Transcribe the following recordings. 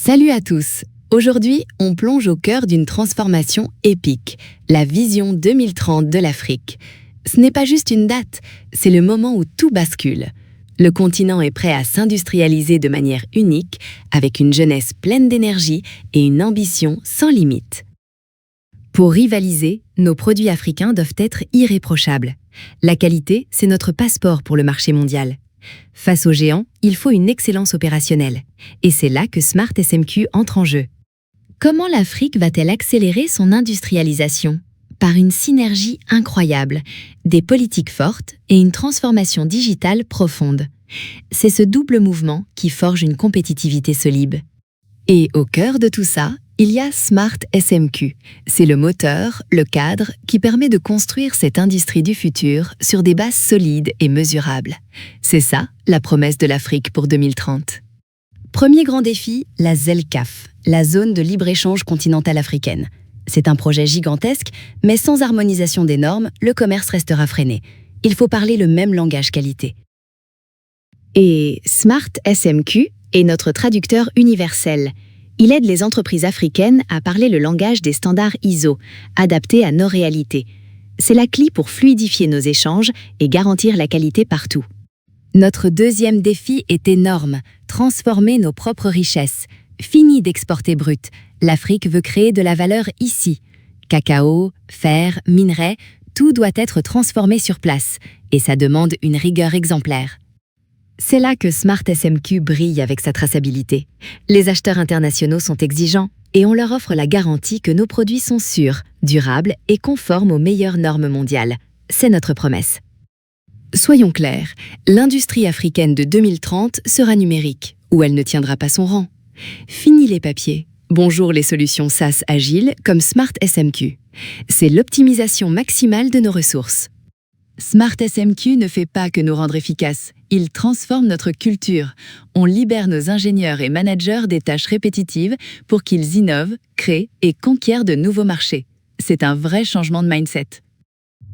Salut à tous! Aujourd'hui, on plonge au cœur d'une transformation épique, la vision 2030 de l'Afrique. Ce n'est pas juste une date, c'est le moment où tout bascule. Le continent est prêt à s'industrialiser de manière unique, avec une jeunesse pleine d'énergie et une ambition sans limite. Pour rivaliser, nos produits africains doivent être irréprochables. La qualité, c'est notre passeport pour le marché mondial. Face aux géants, il faut une excellence opérationnelle. Et c'est là que Smart SMQ entre en jeu. Comment l'Afrique va-t-elle accélérer son industrialisation? Par une synergie incroyable, des politiques fortes et une transformation digitale profonde. C'est ce double mouvement qui forge une compétitivité solide. Et au cœur de tout ça, il y a Smart SMQ. C'est le moteur, le cadre, qui permet de construire cette industrie du futur sur des bases solides et mesurables. C'est ça, la promesse de l'Afrique pour 2030. Premier grand défi, la ZLCAF, la zone de libre-échange continentale africaine. C'est un projet gigantesque, mais sans harmonisation des normes, le commerce restera freiné. Il faut parler le même langage qualité. Et Smart SMQ est notre traducteur universel. Il aide les entreprises africaines à parler le langage des standards ISO, adaptés à nos réalités. C'est la clé pour fluidifier nos échanges et garantir la qualité partout. Notre deuxième défi est énorme, transformer nos propres richesses. Fini d'exporter brut, l'Afrique veut créer de la valeur ici. Cacao, fer, minerais, tout doit être transformé sur place, et ça demande une rigueur exemplaire. C'est là que Smart SMQ brille avec sa traçabilité. Les acheteurs internationaux sont exigeants et on leur offre la garantie que nos produits sont sûrs, durables et conformes aux meilleures normes mondiales. C'est notre promesse. Soyons clairs, l'industrie africaine de 2030 sera numérique, ou elle ne tiendra pas son rang. Fini les papiers. Bonjour les solutions SaaS agiles comme Smart SMQ. C'est l'optimisation maximale de nos ressources. Smart SMQ ne fait pas que nous rendre efficaces, il transforme notre culture. On libère nos ingénieurs et managers des tâches répétitives pour qu'ils innovent, créent et conquièrent de nouveaux marchés. C'est un vrai changement de mindset.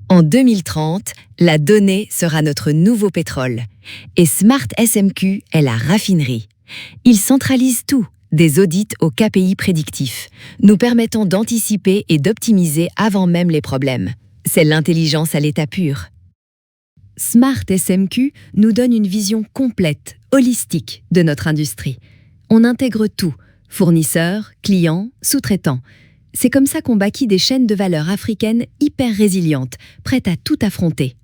En 2030, la donnée sera notre nouveau pétrole. Et Smart SMQ est la raffinerie. Il centralise tout, des audits aux KPI prédictifs, nous permettant d'anticiper et d'optimiser avant même les problèmes. C'est l'intelligence à l'état pur. Smart SMQ nous donne une vision complète, holistique de notre industrie. On intègre tout, fournisseurs, clients, sous-traitants. C'est comme ça qu'on bâtit des chaînes de valeur africaines hyper résilientes, prêtes à tout affronter.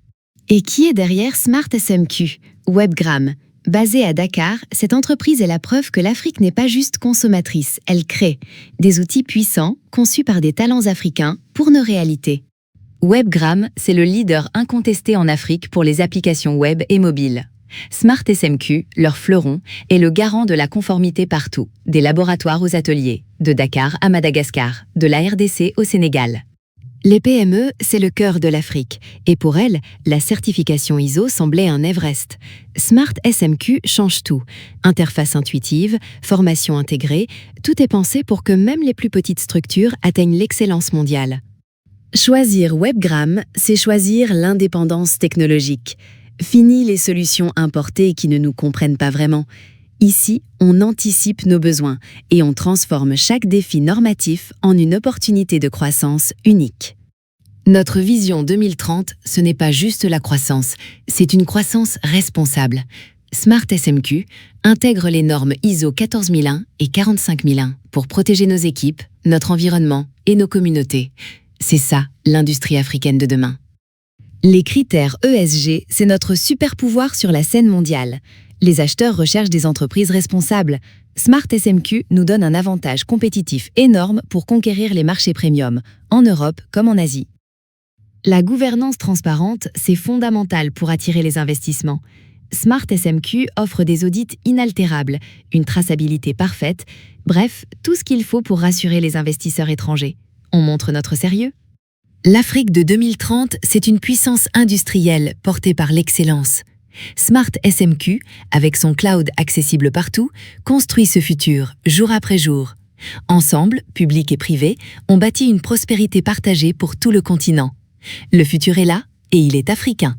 Et qui est derrière Smart SMQ? Webgram. Basée à Dakar, cette entreprise est la preuve que l'Afrique n'est pas juste consommatrice, elle crée des outils puissants, conçus par des talents africains pour nos réalités. Webgram, c'est le leader incontesté en Afrique pour les applications web et mobiles. Smart SMQ, leur fleuron, est le garant de la conformité partout, des laboratoires aux ateliers, de Dakar à Madagascar, de la RDC au Sénégal. Les PME, c'est le cœur de l'Afrique, et pour elles, la certification ISO semblait un Everest. Smart SMQ change tout. Interface intuitive, formation intégrée, tout est pensé pour que même les plus petites structures atteignent l'excellence mondiale. Choisir Webgram, c'est choisir l'indépendance technologique. Fini les solutions importées qui ne nous comprennent pas vraiment. Ici, on anticipe nos besoins et on transforme chaque défi normatif en une opportunité de croissance unique. Notre vision 2030, ce n'est pas juste la croissance, c'est une croissance responsable. Smart SMQ intègre les normes ISO 14001 et 45001 pour protéger nos équipes, notre environnement et nos communautés. C'est ça, l'industrie africaine de demain. Les critères ESG, c'est notre super pouvoir sur la scène mondiale. Les acheteurs recherchent des entreprises responsables. Smart SMQ nous donne un avantage compétitif énorme pour conquérir les marchés premium, en Europe comme en Asie. La gouvernance transparente, c'est fondamental pour attirer les investissements. Smart SMQ offre des audits inaltérables, une traçabilité parfaite, bref, tout ce qu'il faut pour rassurer les investisseurs étrangers. On montre notre sérieux? L'Afrique de 2030, c'est une puissance industrielle portée par l'excellence. Smart SMQ, avec son cloud accessible partout, construit ce futur, jour après jour. Ensemble, public et privé, on bâtit une prospérité partagée pour tout le continent. Le futur est là et il est africain.